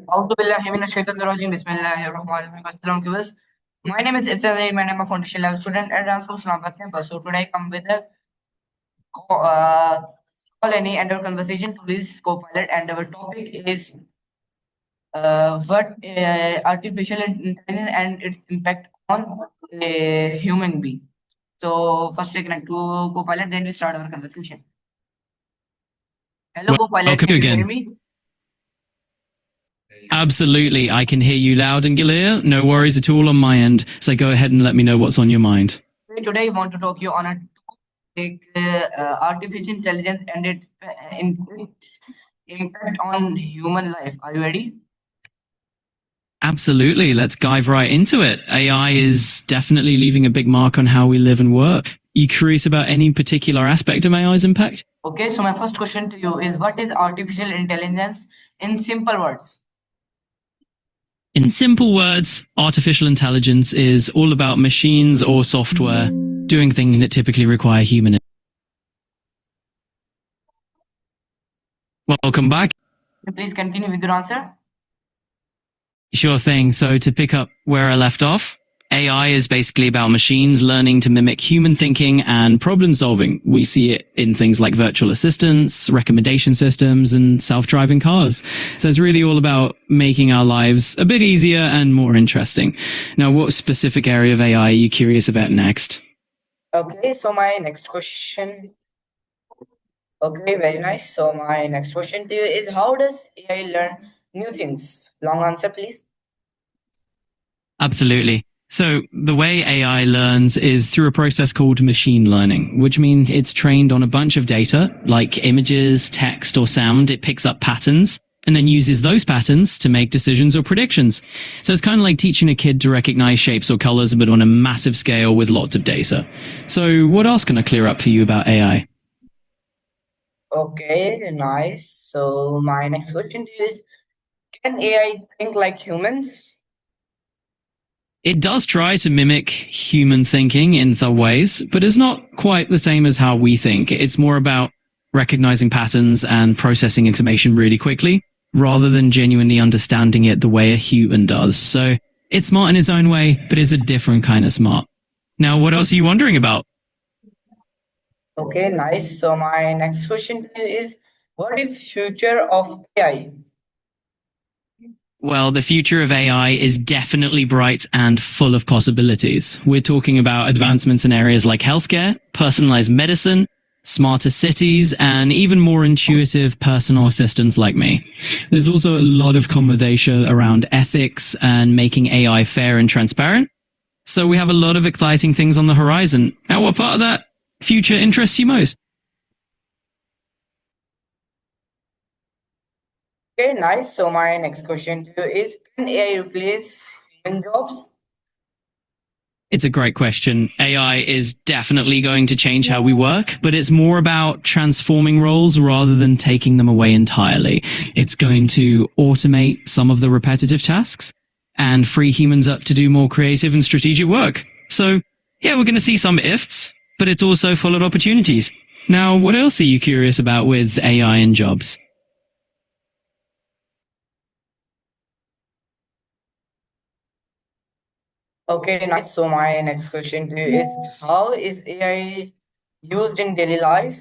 أعوذ بالله من الشيطان الرجيم. بسم الله الرحمن الرحيم. Assalamu alaikum. My name is Islamabad and I'm a foundation level student at Islamabad campus. So today I come with a uh, call and our conversation to this co-pilot, and our topic is what artificial intelligence and its impact on a human being. So first we connect to co-pilot, then we start our conversation. Hello co-pilot, Welcome can you hear again. me? Absolutely, I can hear you loud and clear. No worries at all on my end. So go ahead and let me know what's on your mind. Today I want to talk you on a topic, artificial intelligence and its impact on human life. Are you ready? Absolutely, let's dive right into it. AI is definitely leaving a big mark on how we live and work. You curious about any particular aspect of AI's impact? Okay, so my first question to you is, what is artificial intelligence in simple words? In simple words, artificial intelligence is all about machines or software doing things that typically require human. Welcome back. Please continue with your answer. Sure thing. So to pick up where I left off, AI is basically about machines learning to mimic human thinking and problem solving. We see it in things like virtual assistants, recommendation systems, and self-driving cars. So it's really all about making our lives a bit easier and more interesting. Now, what specific area of AI are you curious about next? Okay, so my next question. Okay, very nice. So my next question to you is, how does AI learn new things? Long answer, please. Absolutely. So the way AI learns is through a process called machine learning, which means it's trained on a bunch of data like images, text, or sound. It picks up patterns and then uses those patterns to make decisions or predictions. So it's kind of like teaching a kid to recognize shapes or colors, but on a massive scale with lots of data. So what else can I clear up for you about AI? Okay, nice. So my next question to you is, can AI think like humans? It does try to mimic human thinking in some ways, but it's not quite the same as how we think. It's more about recognizing patterns and processing information really quickly, rather than genuinely understanding it the way a human does. So it's smart in its own way, but it's a different kind of smart. Now, what else are you wondering about? Okay, nice. So my next question to you is, what is future of AI? Well, the future of AI is definitely bright and full of possibilities. We're talking about advancements in areas like healthcare, personalized medicine, smarter cities, and even more intuitive personal assistants like me. There's also a lot of conversation around ethics and making AI fair and transparent. So we have a lot of exciting things on the horizon. Now, what part of that future interests you most? Okay, nice. So my next question to you is, can AI replace human jobs? It's a great question. AI is definitely going to change how we work, but it's more about transforming roles rather than taking them away entirely. It's going to automate some of the repetitive tasks and free humans up to do more creative and strategic work. So, yeah, we're going to see some ifs, but it's also full of opportunities. Now, what else are you curious about with AI and jobs? Okay, nice. So my next question to you is, how is AI used in daily life?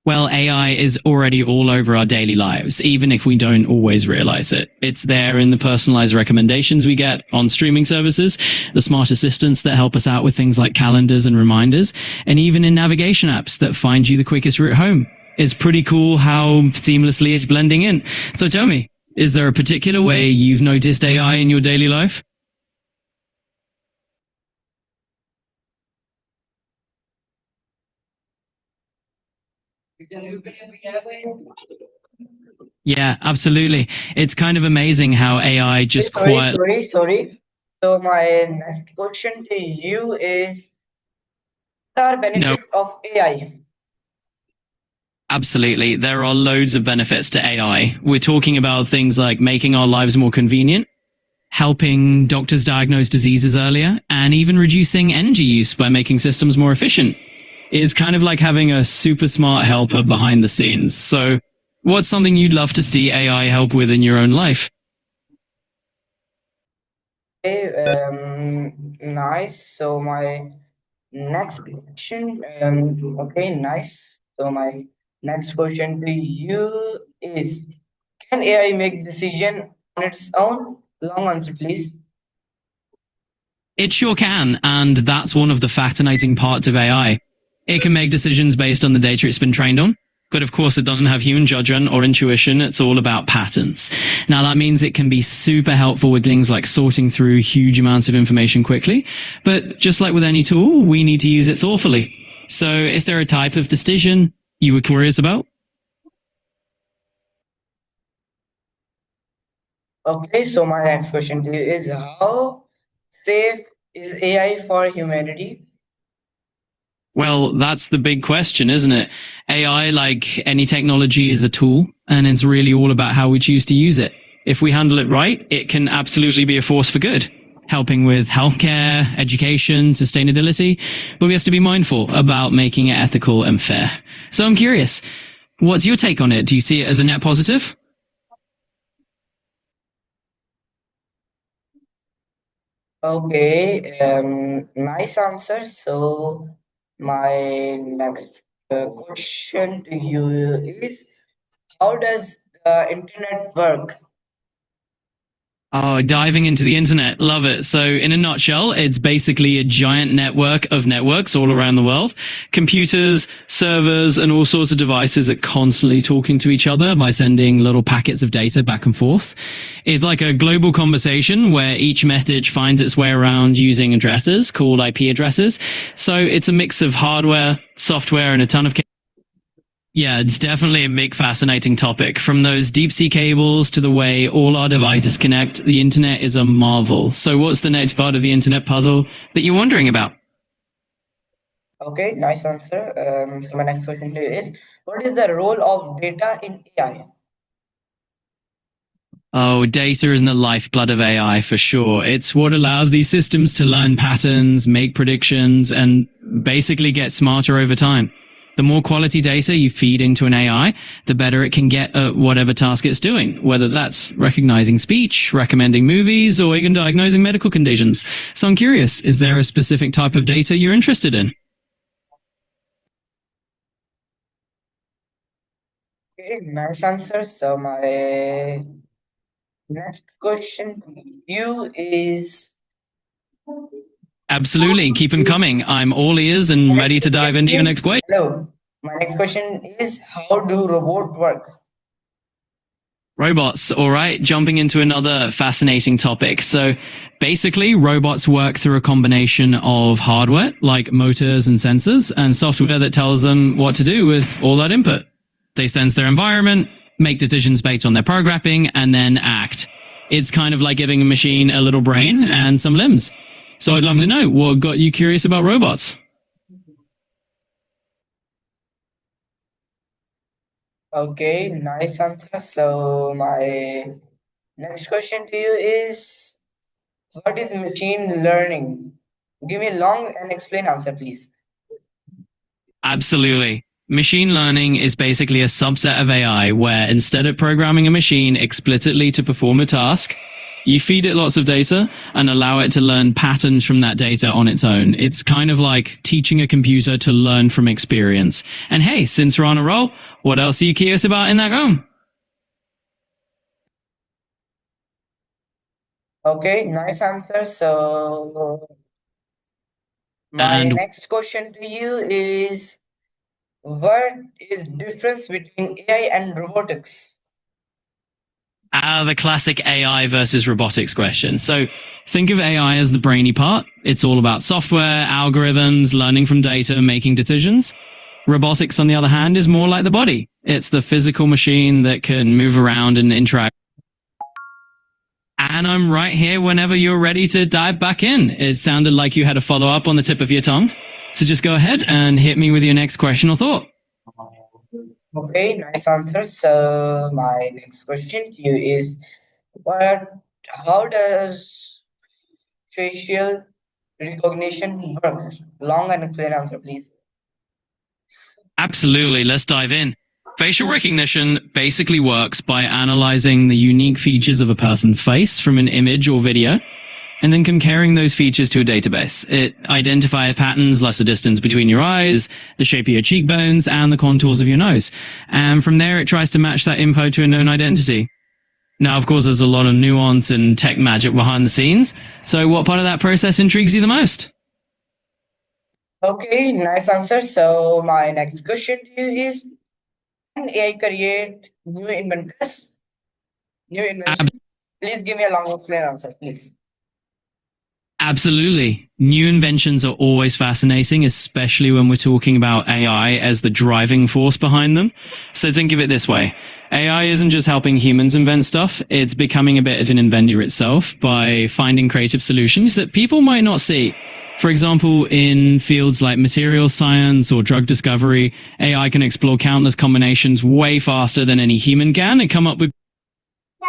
Well, AI is already all over our daily lives, even if we don't always realize it. It's there in the personalized recommendations we get on streaming services, the smart assistants that help us out with things like calendars and reminders, and even in navigation apps that find you the quickest route home. It's pretty cool how seamlessly it's blending in. So tell me, is there a particular way you've noticed AI in your daily life? Yeah, absolutely. It's kind of amazing how AI just quietly. Sorry. So my next question to you is, what are No, benefits of AI? absolutely. There are loads of benefits to AI. We're talking about things like making our lives more convenient, helping doctors diagnose diseases earlier, and even reducing energy use by making systems more efficient. It's kind of like having a super smart helper behind the scenes. So What's something you'd love to see AI help with in your own life? Okay, nice. So my next question, okay, nice. So my next question to you is, can AI make decision on its own? Long answer, please. It sure can, and that's one of the fascinating parts of AI. It can make decisions based on the data it's been trained on, but of course it doesn't have human judgment or intuition, it's all about patterns. Now that means it can be super helpful with things like sorting through huge amounts of information quickly, but just like with any tool, we need to use it thoughtfully. So is there a type of decision you were curious about? Okay, so my next question to you is, how safe is AI for humanity? Well, that's the big question, isn't it? AI, like any technology, is a tool, and it's really all about how we choose to use it. If we handle it right, it can absolutely be a force for good, helping with healthcare, education, sustainability, but we have to be mindful about making it ethical and fair. So I'm curious, what's your take on it? Do you see it as a net positive? Okay, nice answer. So my next question to you is, how does the internet work? Oh, diving into the internet. Love it. So, in a nutshell, it's basically a giant network of networks all around the world. Computers, servers, and all sorts of devices are constantly talking to each other by sending little packets of data back and forth. It's like a global conversation where each message finds its way around using addresses called IP addresses. So, it's a mix of hardware, software, and a ton of yeah, it's definitely a big fascinating topic. From those deep sea cables to the way all our devices connect, the internet is a marvel. So what's the next part of the internet puzzle that you're wondering about? Okay, nice answer. So my next question to you is, what is the role of data in AI? Oh, data is the lifeblood of AI for sure. It's what allows these systems to learn patterns, make predictions, and basically get smarter over time. The more quality data you feed into an AI, the better it can get at whatever task it's doing, whether that's recognizing speech, recommending movies, or even diagnosing medical conditions. So I'm curious, is there a specific type of data you're interested in? Okay, nice answer. So my next question to you is, Absolutely. Keep them coming. I'm all ears my and next ready to dive question into your is, next question. hello. My next question is, how do robots work? Robots, all right, jumping into another fascinating topic. So basically, robots work through a combination of hardware, like motors and sensors, and software that tells them what to do with all that input. They sense their environment, make decisions based on their programming, and then act. It's kind of like giving a machine a little brain and some limbs. So I'd love to know what got you curious about robots. Okay, nice answer. So my next question to you is, what is machine learning? Give me a long and explain answer, please. Absolutely. Machine learning is basically a subset of AI where instead of programming a machine explicitly to perform a task, you feed it lots of data and allow it to learn patterns from that data on its own. It's kind of like teaching a computer to learn from experience. And hey, since we're on a roll, what else are you curious about in that realm? Okay, nice answer. So my And next question to you is, what is difference between AI and robotics? the classic AI versus robotics question. So think of AI as the brainy part. It's all about software, algorithms, learning from data, making decisions. Robotics, on the other hand, is more like the body. It's the physical machine that can move around and interact. And I'm right here whenever you're ready to dive back in. It sounded like you had a follow up on the tip of your tongue. So just go ahead and hit me with your next question or thought. Okay, nice answer. So my next question to you is, what? How does facial recognition work? Long and explain answer, please. Absolutely. Let's dive in. Facial recognition basically works by analyzing the unique features of a person's face from an image or video, and then comparing those features to a database. It identifies patterns, less the distance between your eyes, the shape of your cheekbones, and the contours of your nose. And from there, it tries to match that info to a known identity. Now, of course, there's a lot of nuance and tech magic behind the scenes. So what part of that process intrigues you the most? Okay, nice answer. So my next question to you is, can AI create new inventions? Please give me a long explain answer, please. Absolutely. New inventions are always fascinating, especially when we're talking about AI as the driving force behind them. So think of it this way. AI isn't just helping humans invent stuff, it's becoming a bit of an inventor itself by finding creative solutions that people might not see. For example, in fields like material science or drug discovery, AI can explore countless combinations way faster than any human can and come up with...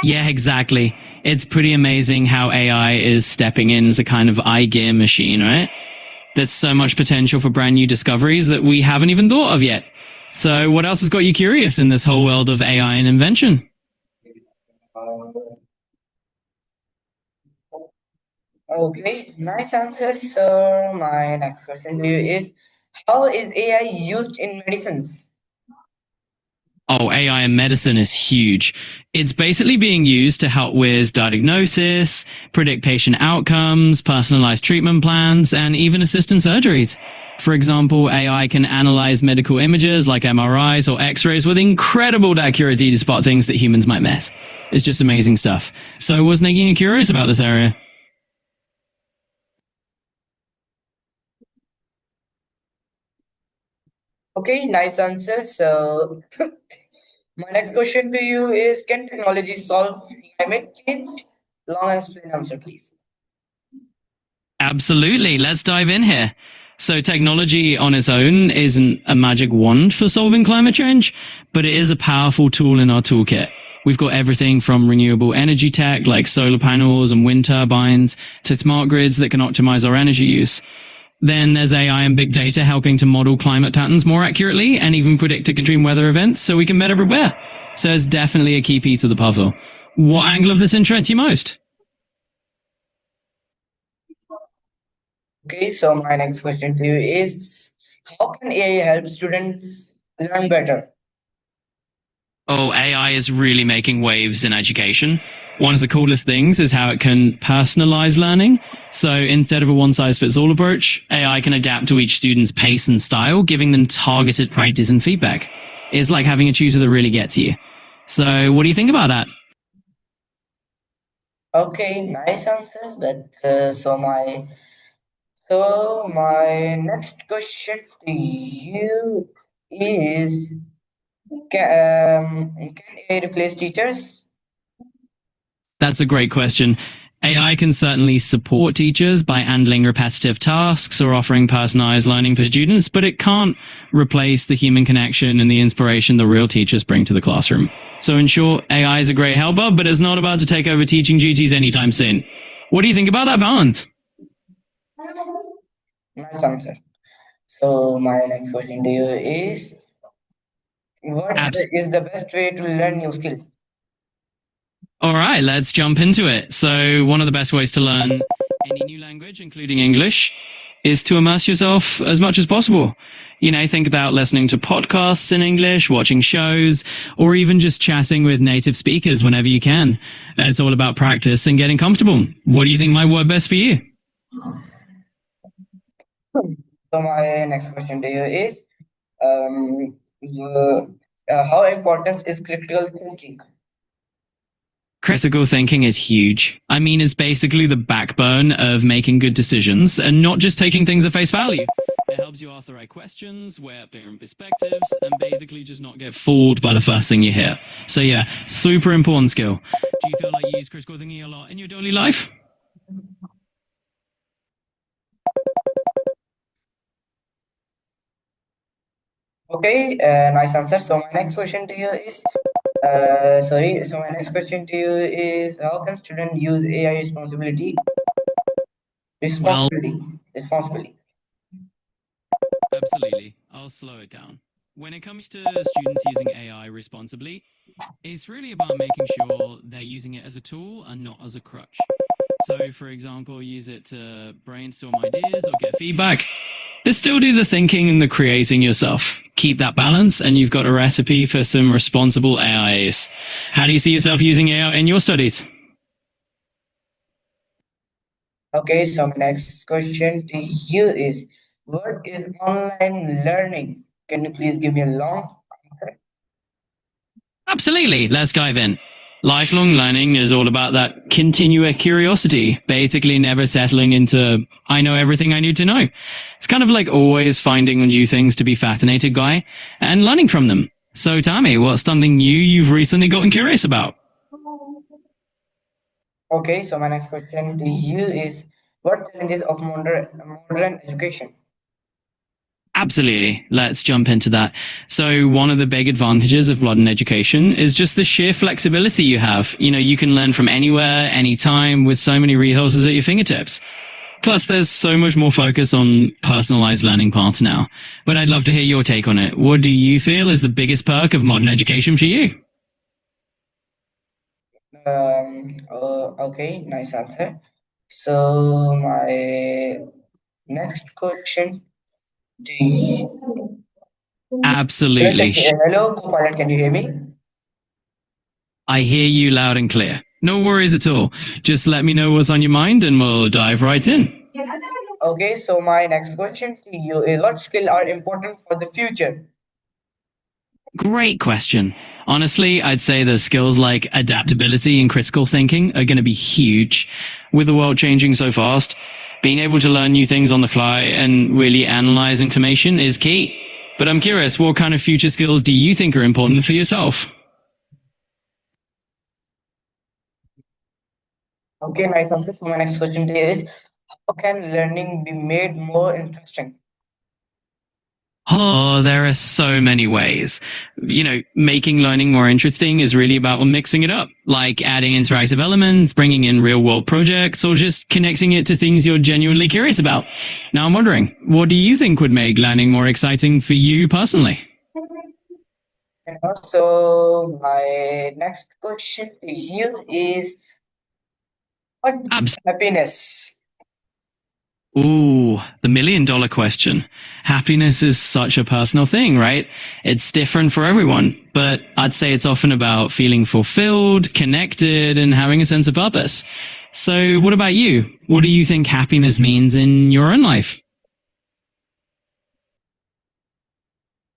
Yeah, exactly. It's pretty amazing how AI is stepping in as a kind of eye gear machine, right? There's so much potential for brand new discoveries that we haven't even thought of yet. So what else has got you curious in this whole world of AI and invention? Okay, nice answer. So my next question to you is, how is AI used in medicine? Oh, AI in medicine is huge. It's basically being used to help with diagnosis, predict patient outcomes, personalized treatment plans, and even assist in surgeries. For example, AI can analyze medical images like MRIs or X-rays with incredible accuracy to spot things that humans might miss. It's just amazing stuff. So what's making you curious about this area? Okay, nice answer. So my next question to you is, can technology solve climate change? Long and explain answer, please. Absolutely. Let's dive in here. So technology on its own isn't a magic wand for solving climate change, but it is a powerful tool in our toolkit. We've got everything from renewable energy tech like solar panels and wind turbines to smart grids that can optimize our energy use. Then there's AI and big data helping to model climate patterns more accurately and even predict extreme weather events so we can better prepare. So it's definitely a key piece of the puzzle. What angle of this interests you most? Okay, so my next question to you is, how can AI help students learn better? Oh, AI is really making waves in education. One of the coolest things is how it can personalize learning. So instead of a one size fits all approach, AI can adapt to each student's pace and style, giving them targeted practice and feedback. It's like having a tutor that really gets you. So what do you think about that? Okay, nice answers, but so my next question to you is, can AI replace teachers? That's a great question. AI can certainly support teachers by handling repetitive tasks or offering personalized learning for students, but it can't replace the human connection and the inspiration the real teachers bring to the classroom. So in short, AI is a great helper, but it's not about to take over teaching duties anytime soon. What do you think about that balance? Nice answer. So my next question to you is, what Abs- is the best way to learn new skills? All right, let's jump into it. So, one of the best ways to learn any new language, including English, is to immerse yourself as much as possible. You know, think about listening to podcasts in English, watching shows, or even just chatting with native speakers whenever you can. It's all about practice and getting comfortable. What do you think might work best for you? So my next question to you is, how important is critical thinking? Critical thinking is huge. I mean, it's basically the backbone of making good decisions and not just taking things at face value. It helps you ask the right questions, weigh up different perspectives, and basically just not get fooled by the first thing you hear. So yeah, super important skill. Do you feel like you use critical thinking a lot in your daily life? Okay, nice answer. So my next question to you is, so my next question to you is, how can students use AI Well, responsibly? absolutely. I'll slow it down. when it comes to students using AI responsibly, it's really about making sure they're using it as a tool and not as a crutch. So, for example, use it to brainstorm ideas or get feedback, but still do the thinking and the creating yourself. Keep that balance, and you've got a recipe for some responsible AIs. How do you see yourself using AI in your studies? Okay, so my next question to you is, what is online learning? Can you please give me a long answer? Absolutely. Let's dive in. Lifelong learning is all about that continual curiosity, basically never settling into, I know everything I need to know. It's kind of like always finding new things to be fascinated by and learning from them. So tell me, what's something new you've recently gotten curious about? Okay, so my next question to you is, what challenges of modern education? Absolutely. Let's jump into that. So one of the big advantages of modern education is just the sheer flexibility you have. You know, you can learn from anywhere, anytime, with so many resources at your fingertips. Plus, there's so much more focus on personalized learning paths now. But I'd love to hear your take on it. What do you feel is the biggest perk of modern education for you? Okay, nice answer. So my next question to you, can you check? Absolutely. Hello, co-pilot, can you hear me? I hear you loud and clear. No worries at all. Just let me know what's on your mind and we'll dive right in. Okay, so my next question to you is, what skills are important for the future? Great question. Honestly, I'd say the skills like adaptability and critical thinking are going to be huge. With the world changing so fast, being able to learn new things on the fly and really analyze information is key. But I'm curious, what kind of future skills do you think are important for yourself? Okay, nice answer. So my next question to you is, how can learning be made more interesting? Oh, there are so many ways. You know, making learning more interesting is really about mixing it up, like adding interactive elements, bringing in real world projects, or just connecting it to things you're genuinely curious about. Now, I'm wondering, what do you think would make learning more exciting for you personally? And also, my next question to you is, what is happiness? Ooh, the $1 million question. Happiness is such a personal thing, right? It's different for everyone, but I'd say it's often about feeling fulfilled, connected, and having a sense of purpose. So what about you? What do you think happiness means in your own life?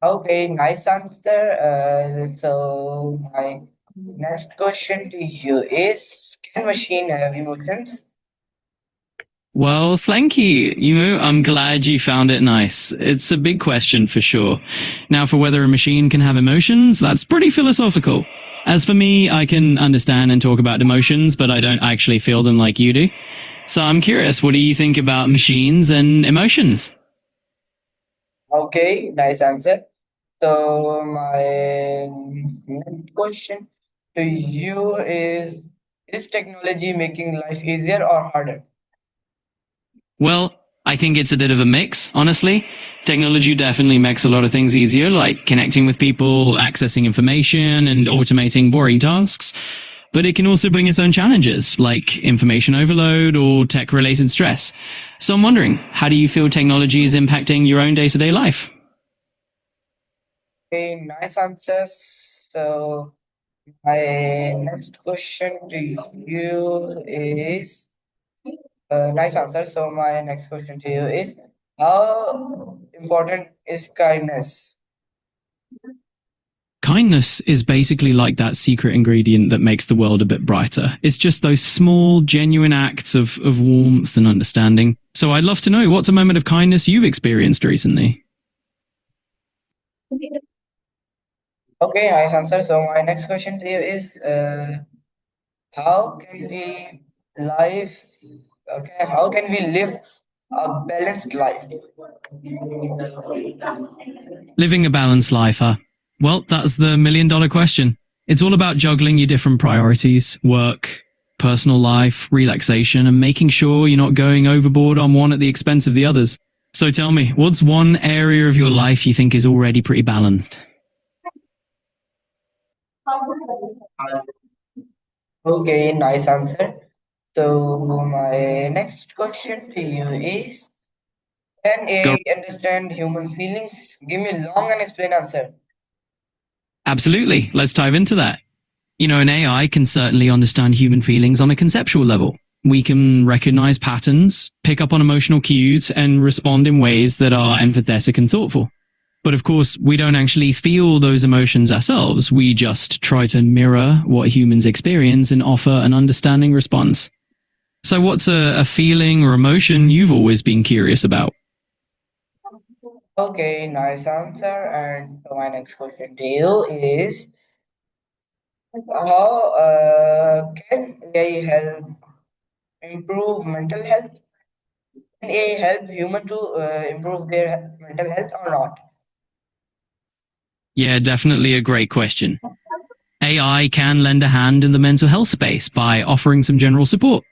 Okay, nice answer. So my next question to you is, can machine have emotions? Well, thank you. You know, I'm glad you found it nice. It's a big question for sure. Now, for whether a machine can have emotions, that's pretty philosophical. As for me, I can understand and talk about emotions, but I don't actually feel them like you do. So I'm curious, what do you think about machines and emotions? Okay, nice answer. So my next question to you is technology making life easier or harder? Well, I think it's a bit of a mix, honestly. Technology definitely makes a lot of things easier, like connecting with people, accessing information, and automating boring tasks. But it can also bring its own challenges, like information overload or tech related stress. So I'm wondering, how do you feel technology is impacting your own day to day life? Okay, nice answers. So my next question to you is nice answer. So my next question to you is, how important is kindness? Kindness is basically like that secret ingredient that makes the world a bit brighter. It's just those small, genuine acts of warmth and understanding. So I'd love to know, what's a moment of kindness you've experienced recently? Okay, nice answer. So my next question to you is, how can we life? Okay, how can we live a balanced life? Living a balanced life, huh? Well, that's the $1 million question. It's all about juggling your different priorities, work, personal life, relaxation, and making sure you're not going overboard on one at the expense of the others. So tell me, what's one area of your life you think is already pretty balanced? Okay, nice answer. So my next question to you is, can Go. AI understand human feelings? Give me a long and explain answer. Absolutely. Let's dive into that. An AI can certainly understand human feelings on a conceptual level. We can recognize patterns, pick up on emotional cues, and respond in ways that are empathetic and thoughtful. But of course, we don't actually feel those emotions ourselves. We just try to mirror what humans experience and offer an understanding response. So what's a feeling or emotion you've always been curious about? Okay, nice answer. And my next question to you is, how can AI help improve mental health? Can AI help human to improve their mental health or not? Yeah, definitely a great question. AI can lend a hand in the mental health space by offering some general support.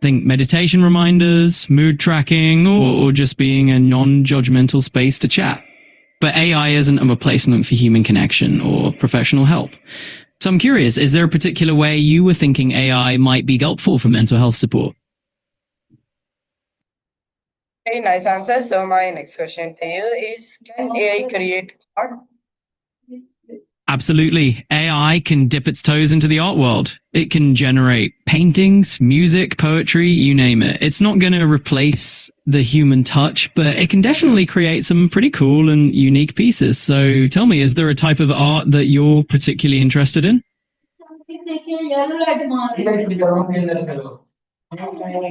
Think meditation reminders, mood tracking, or just being a non-judgmental space to chat. But AI isn't a replacement for human connection or professional help. So I'm curious, is there a particular way you were thinking AI might be helpful for mental health support? Okay, nice answer. So my next question to you is, can AI create art? Absolutely. AI can dip its toes into the art world. It can generate paintings, music, poetry, you name it. It's not going to replace the human touch, but it can definitely create some pretty cool and unique pieces. So tell me, is there a type of art that you're particularly interested in?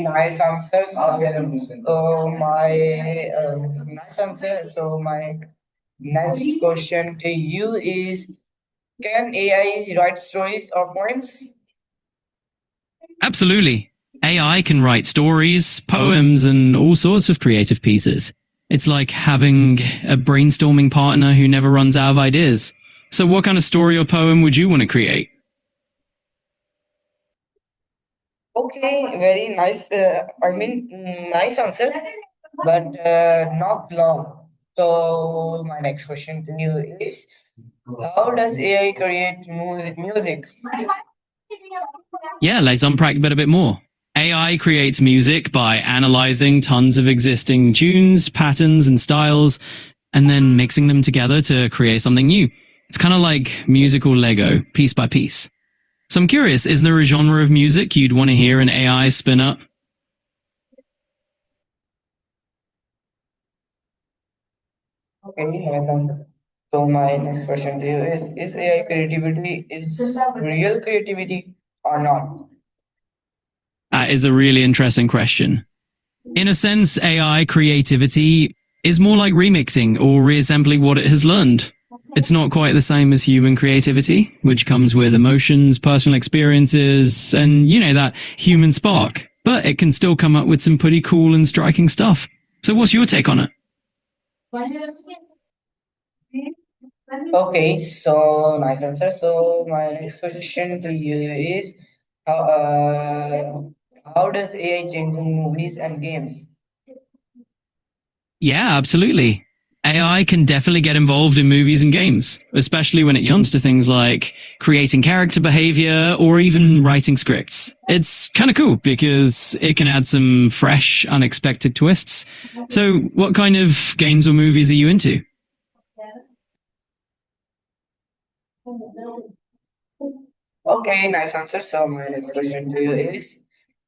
Nice answer. So my nice answer. So my next question to you is, can AI write stories or poems? Absolutely. AI can write stories, poems, and all sorts of creative pieces. It's like having a brainstorming partner who never runs out of ideas. So what kind of story or poem would you want to create? Okay, very nice. Nice answer, but not long. So my next question to you is, how does AI create music? Yeah, let's unpack that a bit more. AI creates music by analyzing tons of existing tunes, patterns, and styles, and then mixing them together to create something new. It's kind of like musical Lego, piece by piece. So I'm curious, is there a genre of music you'd want to hear an AI spin up? Okay, nice answer. So my next question to you is AI creativity is real creativity or not? That is a really interesting question. In a sense, AI creativity is more like remixing or reassembling what it has learned. It's not quite the same as human creativity, which comes with emotions, personal experiences, and, that human spark. But it can still come up with some pretty cool and striking stuff. So what's your take on it? Okay, so nice answer. So my next question to you is, how does AI change movies and games? Yeah, absolutely. AI can definitely get involved in movies and games, especially when it comes to things like creating character behavior or even writing scripts. It's kind of cool because it can add some fresh, unexpected twists. So, what kind of games or movies are you into? Okay, nice answer. So my next question to you is,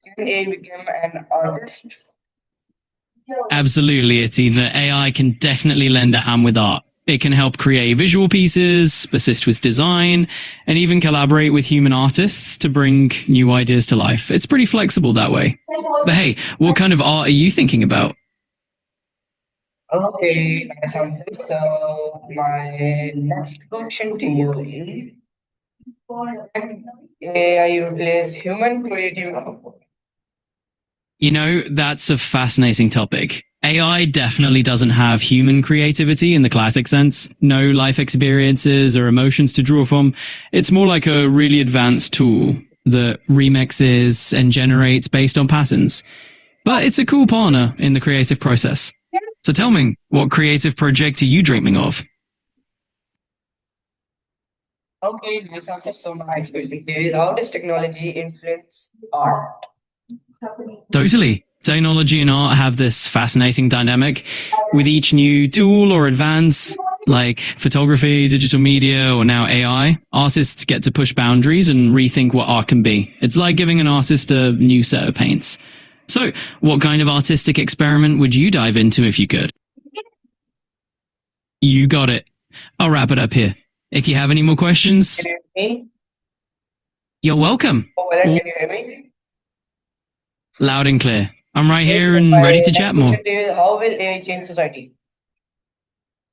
can AI become an artist? Absolutely, it's either AI can definitely lend a hand with art. It can help create visual pieces, assist with design, and even collaborate with human artists to bring new ideas to life. It's pretty flexible that way. But hey, what kind of art are you thinking about? Okay, nice answer. So my next question to you is, can AI replace human creativity? That's a fascinating topic. AI definitely doesn't have human creativity in the classic sense. No life experiences or emotions to draw from. It's more like a really advanced tool that remixes and generates based on patterns. But it's a cool partner in the creative process. So tell me, what creative project are you dreaming of? Okay, nice answer. So my next question is, how does technology influence art? Totally. Technology and art have this fascinating dynamic. With each new tool or advance, like photography, digital media, or now AI, artists get to push boundaries and rethink what art can be. It's like giving an artist a new set of paints. So, what kind of artistic experiment would you dive into if you could? You got it. I'll wrap it up here. If you have any more questions, Can you hear me? you're welcome. Oh, well, can you hear me? Loud and clear. I'm right Okay, here so and my ready to next chat more. question is, how will AI change society?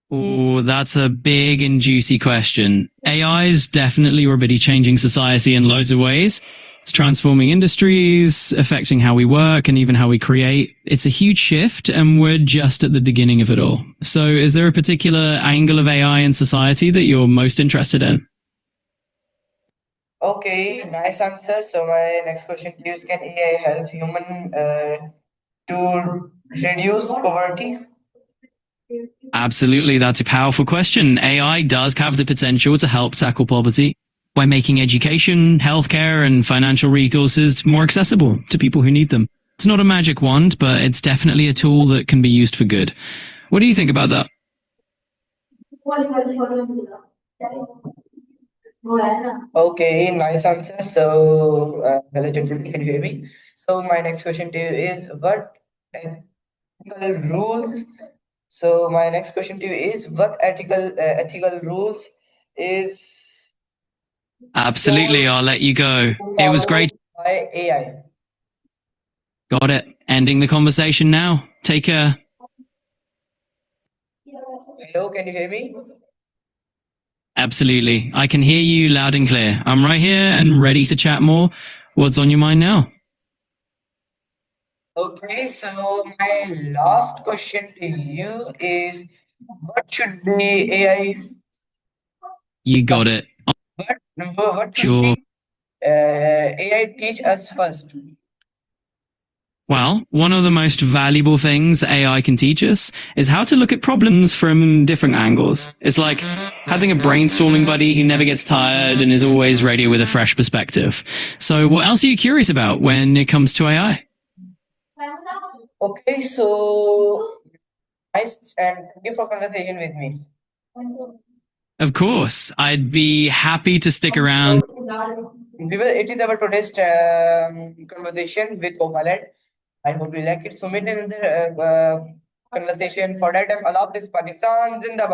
Oh, that's a big and juicy question. AI is definitely already changing society in loads of ways. It's transforming industries, affecting how we work and even how we create. It's a huge shift and we're just at the beginning of it all. So is there a particular angle of AI in society that you're most interested in? Okay, nice answer. So my next question to you is, can AI help human to reduce poverty? Absolutely, that's a powerful question. AI does have the potential to help tackle poverty by making education, healthcare, and financial resources more accessible to people who need them. It's not a magic wand, but it's definitely a tool that can be used for good. What do you think about that? Okay, nice answer. So, hello gentlemen, can you hear me? So my next question to you is, what ethical rules? So my next question to you is, what ethical rules is Absolutely, your I'll let you go. It was great. followed by AI? Got it. Ending the conversation now. Take care. Hello, can you hear me? Absolutely. I can hear you loud and clear. I'm right here and ready to chat more. What's on your mind now? Okay, so my last question to you is, what should be AI? You got it. What should Sure. be AI teach us first? Well, one of the most valuable things AI can teach us is how to look at problems from different angles. It's like having a brainstorming buddy who never gets tired and is always ready with a fresh perspective. So, what else are you curious about when it comes to AI? Okay, so nice and thank you for conversation with me. Of course, I'd be happy to stick around. It is our today's conversation with Copilot. I hope you like it. So meet in another conversation. For that time, Allah Hafiz, Pakistan Zindabad.